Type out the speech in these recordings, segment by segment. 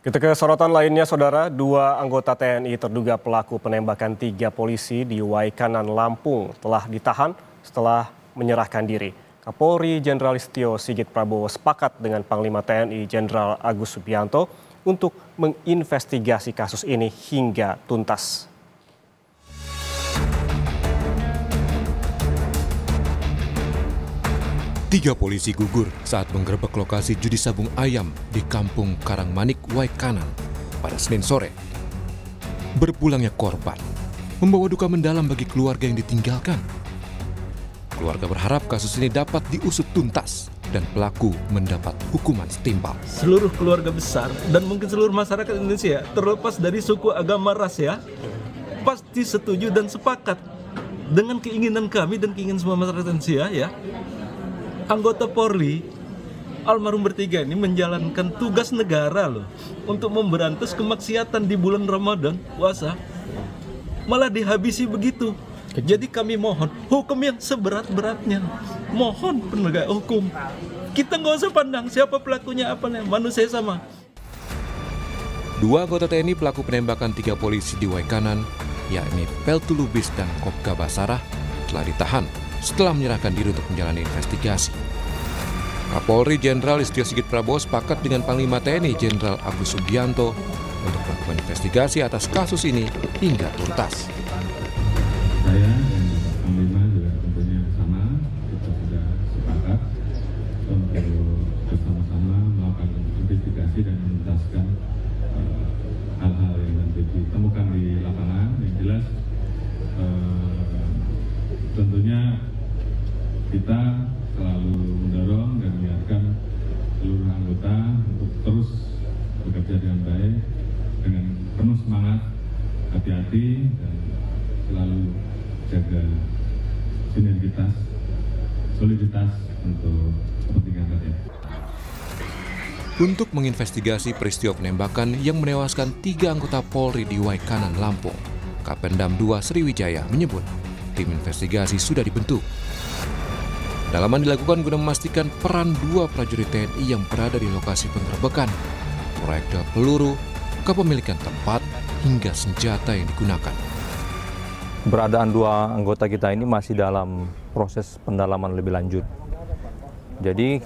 Kita ke sorotan lainnya, Saudara. Dua anggota TNI terduga pelaku penembakan 3 polisi di Waikanan, Lampung telah ditahan setelah menyerahkan diri. Kapolri Jenderal Listio Sigit Prabowo sepakat dengan Panglima TNI Jenderal Agus Subianto untuk menginvestigasi kasus ini hingga tuntas. Tiga polisi gugur saat menggerebek lokasi judi sabung ayam di Kampung Karangmanik, Waikanan pada Senin sore. Berpulangnya korban membawa duka mendalam bagi keluarga yang ditinggalkan. Keluarga berharap kasus ini dapat diusut tuntas dan pelaku mendapat hukuman setimpal. Seluruh keluarga besar dan mungkin seluruh masyarakat Indonesia, terlepas dari suku, agama, ras ya, pasti setuju dan sepakat dengan keinginan kami dan keinginan semua masyarakat Indonesia ya. Anggota Polri almarhum bertiga ini menjalankan tugas negara loh untuk memberantas kemaksiatan di bulan Ramadan puasa, malah dihabisi begitu. Jadi kami mohon hukum yang seberat-beratnya, mohon penegak hukum. Kita nggak usah pandang siapa pelakunya, apa nih, manusia sama. Dua anggota TNI pelaku penembakan 3 polisi di Waikanan, yakni Peltu Lubis dan Kopka Basarah, telah ditahan setelah menyerahkan diri untuk menjalani investigasi. Kapolri Jenderal Listio Sigit Prabowo sepakat dengan Panglima TNI Jenderal Agus Subianto untuk melakukan investigasi atas kasus ini hingga tuntas. Saya dan Panglima juga tentunya sama, kita sudah sepakat untuk bersama-sama melakukan investigasi dan menuntaskan hal-hal yang nanti ditemukan di lapangan. Yang jelas tentunya kita selalu mendorong dan mengingatkan seluruh anggota untuk terus bekerja dengan baik, dengan penuh semangat, hati-hati, dan selalu jaga sinergitas, soliditas untuk kepentingan rakyat. Untuk menginvestigasi peristiwa penembakan yang menewaskan 3 anggota Polri di Waikanan, Lampung, Kapendam 2 Sriwijaya menyebut tim investigasi sudah dibentuk. Dalaman dilakukan guna memastikan peran 2 prajurit TNI yang berada di lokasi penggerebekan, proyektil peluru, kepemilikan tempat, hingga senjata yang digunakan. Keberadaan 2 anggota kita ini masih dalam proses pendalaman lebih lanjut. Jadi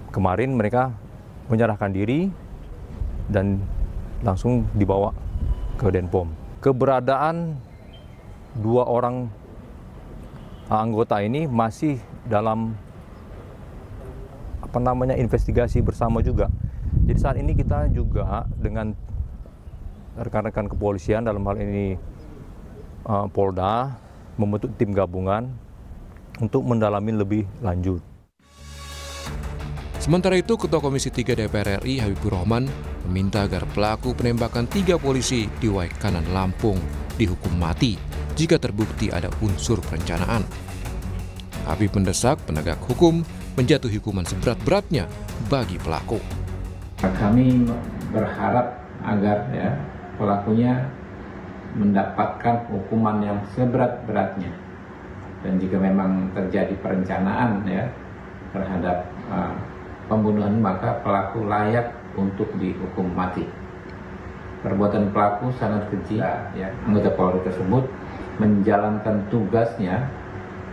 kemarin mereka menyerahkan diri dan langsung dibawa ke Denpom. Keberadaan 2 orang anggota ini masih dalam investigasi bersama juga. Jadi saat ini kita juga dengan rekan-rekan kepolisian, dalam hal ini Polda, membentuk tim gabungan untuk mendalami lebih lanjut. Sementara itu, Ketua Komisi 3 DPR RI Habibur Rahman meminta agar pelaku penembakan 3 polisi di Waikanan, Lampung dihukum mati jika terbukti ada unsur perencanaan. Habib mendesak penegak hukum menjatuhi hukuman seberat-beratnya bagi pelaku. Kami berharap agar pelakunya mendapatkan hukuman yang seberat-beratnya, dan jika memang terjadi perencanaan terhadap pembunuhan, maka pelaku layak untuk dihukum mati. Perbuatan pelaku sangat keji. Anggota Polri tersebut menjalankan tugasnya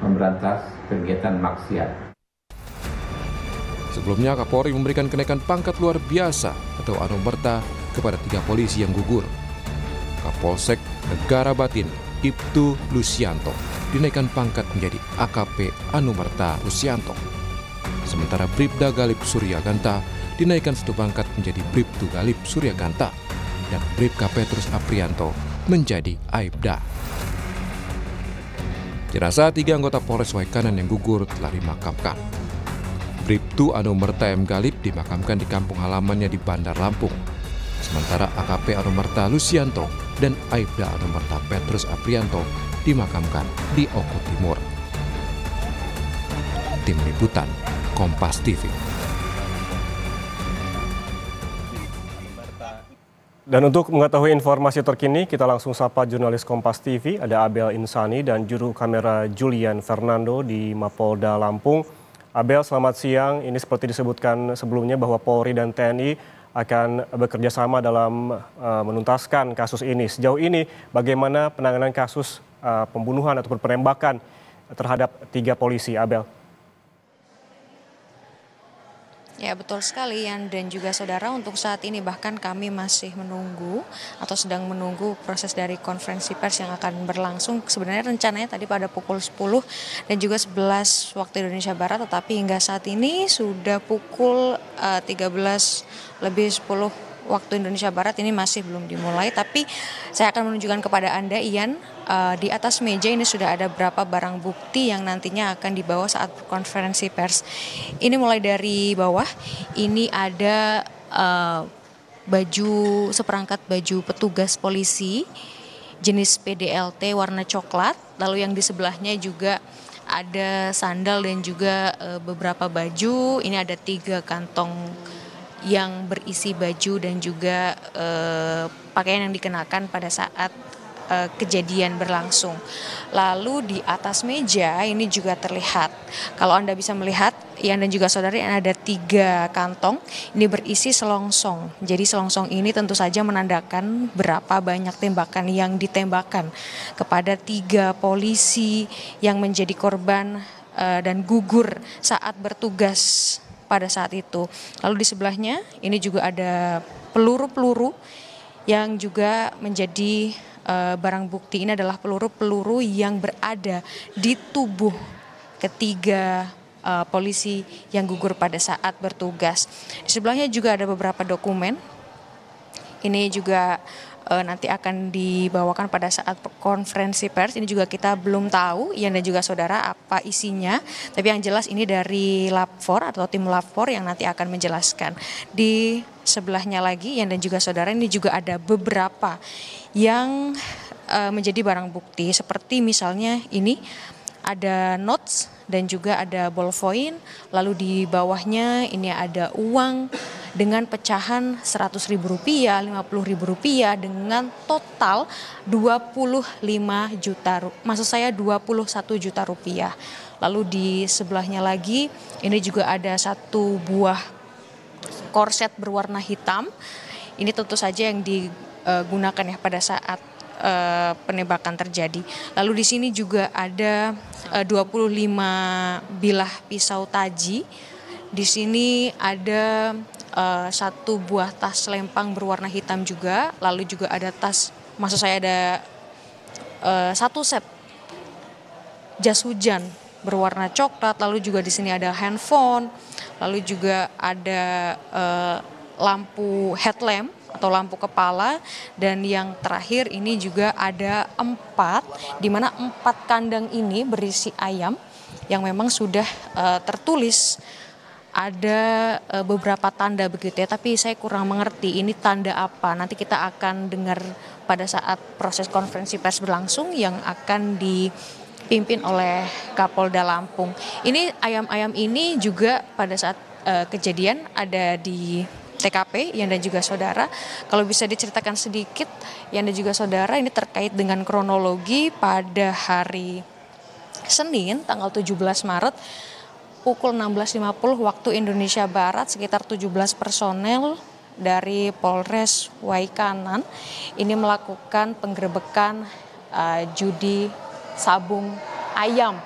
memberantas kegiatan maksiat. Sebelumnya, Kapolri memberikan kenaikan pangkat luar biasa atau anumerta kepada 3 polisi yang gugur. Kapolsek Negara Batin Ibtu Lusianto dinaikkan pangkat menjadi AKP Anumerta Lusianto. Sementara Bribda Galip Suryaganta dinaikkan 1 pangkat menjadi Bribtu Galip Suryaganta, dan Bribka Petrus Aprianto menjadi Aibda. Jenazah 3 anggota Polres Waikanan yang gugur telah dimakamkan. Bribtu Anumerta M. Galip dimakamkan di kampung halamannya di Bandar Lampung. Sementara AKP Anumerta Lusianto dan Aibda Anumerta Petrus Aprianto dimakamkan di Oku Timur. Tim Liputan Kompas TV. Dan untuk mengetahui informasi terkini, kita langsung sapa jurnalis Kompas TV, ada Abel Insani dan juru kamera Julian Fernando di Mapolda Lampung. Abel, selamat siang. Ini seperti disebutkan sebelumnya bahwa Polri dan TNI akan bekerja sama dalam menuntaskan kasus ini. Sejauh ini bagaimana penanganan kasus pembunuhan ataupun penembakan terhadap 3 polisi, Abel? Ya betul sekali Yan dan juga saudara, untuk saat ini bahkan kami masih menunggu atau sedang menunggu proses dari konferensi pers yang akan berlangsung. Sebenarnya rencananya tadi pada pukul 10 dan juga 11 waktu Indonesia Barat, tetapi hingga saat ini sudah pukul 13:10 waktu Indonesia Barat ini masih belum dimulai. Tapi saya akan menunjukkan kepada Anda Ian, di atas meja ini sudah ada berapa barang bukti yang nantinya akan dibawa saat konferensi pers. Ini mulai dari bawah, ini ada seperangkat baju petugas polisi jenis PDLT warna coklat, lalu yang di sebelahnya juga ada sandal dan juga beberapa baju. Ini ada 3 kantong yang berisi baju dan juga pakaian yang dikenakan pada saat kejadian berlangsung. Lalu di atas meja ini juga terlihat, kalau Anda bisa melihat, Ian dan juga saudari, ada 3 kantong. Ini berisi selongsong. Jadi selongsong ini tentu saja menandakan berapa banyak tembakan yang ditembakkan kepada 3 polisi yang menjadi korban dan gugur saat bertugas pada saat itu. Lalu di sebelahnya ini juga ada peluru-peluru yang juga menjadi barang bukti. Ini adalah peluru-peluru yang berada di tubuh ketiga polisi yang gugur pada saat bertugas. Di sebelahnya juga ada beberapa dokumen. Ini juga nanti akan dibawakan pada saat konferensi pers. Ini juga kita belum tahu, Ian dan juga saudara, apa isinya. Tapi yang jelas ini dari Lab 4 atau tim Lab 4 yang nanti akan menjelaskan. Di sebelahnya lagi, Ian dan juga saudara, ini juga ada beberapa yang menjadi barang bukti. Seperti misalnya ini ada notes dan juga ada ballpoint. Lalu di bawahnya ini ada uang dengan pecahan Rp100.000, Rp50.000 dengan total 21 juta rupiah. Lalu di sebelahnya lagi ini juga ada 1 buah korset berwarna hitam. Ini tentu saja yang digunakan ya pada saat penembakan terjadi. Lalu di sini juga ada 25 bilah pisau taji. Di sini ada 1 buah tas lempang berwarna hitam juga. Lalu juga ada ada 1 set jas hujan berwarna coklat. Lalu juga di sini ada handphone. Lalu juga ada lampu headlamp atau lampu kepala, dan yang terakhir ini juga ada 4, di mana 4 kandang ini berisi ayam yang memang sudah tertulis ada beberapa tanda begitu ya, tapi saya kurang mengerti ini tanda apa. Nanti kita akan dengar pada saat proses konferensi pers berlangsung yang akan dipimpin oleh Kapolda Lampung. Ini ayam-ayam ini juga pada saat kejadian ada di TKP, Ian dan juga saudara. Kalau bisa diceritakan sedikit, Ian dan juga saudara, ini terkait dengan kronologi pada hari Senin tanggal 17 Maret pukul 16.50 waktu Indonesia Barat, sekitar 17 personel dari Polres Waikanan ini melakukan penggerebekan judi sabung ayam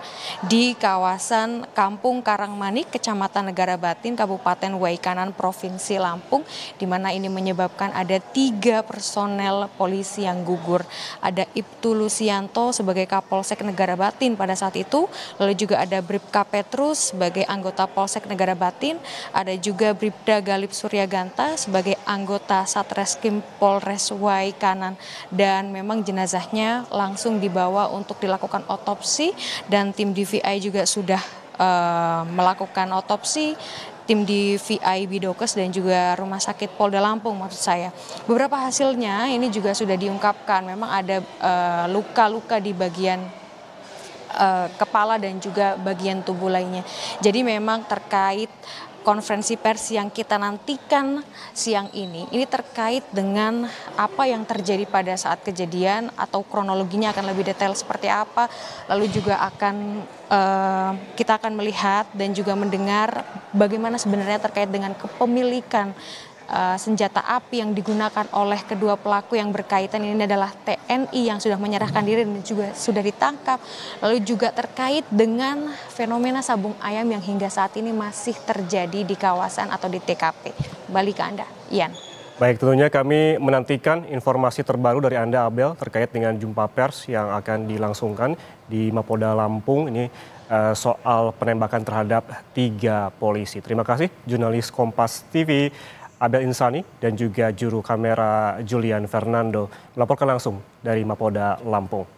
di kawasan Kampung Karangmanik, Kecamatan Negara Batin, Kabupaten Waikanan, Provinsi Lampung, di mana ini menyebabkan ada 3 personel polisi yang gugur. Ada Ibtu Lusianto sebagai Kapolsek Negara Batin pada saat itu, lalu juga ada Bribka Petrus sebagai anggota Polsek Negara Batin, ada juga Bribda Galip Suryaganta sebagai anggota Satreskrim Polres Waikanan, dan memang jenazahnya langsung dibawa untuk dilakukan otopsi. Dan tim DVI juga sudah melakukan otopsi, tim DVI Bidokes dan juga Rumah Sakit Polda Lampung maksud saya. Beberapa hasilnya ini juga sudah diungkapkan, memang ada luka-luka di bagian kepala dan juga bagian tubuh lainnya. Jadi memang terkait konferensi pers yang kita nantikan siang ini terkait dengan apa yang terjadi pada saat kejadian atau kronologinya akan lebih detail seperti apa. Lalu juga kita akan melihat dan juga mendengar bagaimana sebenarnya terkait dengan kepemilikan senjata api yang digunakan oleh kedua pelaku yang berkaitan ini adalah TNI yang sudah menyerahkan diri dan juga sudah ditangkap. Lalu juga terkait dengan fenomena sabung ayam yang hingga saat ini masih terjadi di kawasan atau di TKP. Kembali ke Anda, Ian. Baik, tentunya kami menantikan informasi terbaru dari Anda, Abel, terkait dengan jumpa pers yang akan dilangsungkan di Mapolda Lampung ini soal penembakan terhadap 3 polisi. Terima kasih jurnalis Kompas TV Abel Insani dan juga juru kamera Julian Fernando melaporkan langsung dari Mapolda Lampung.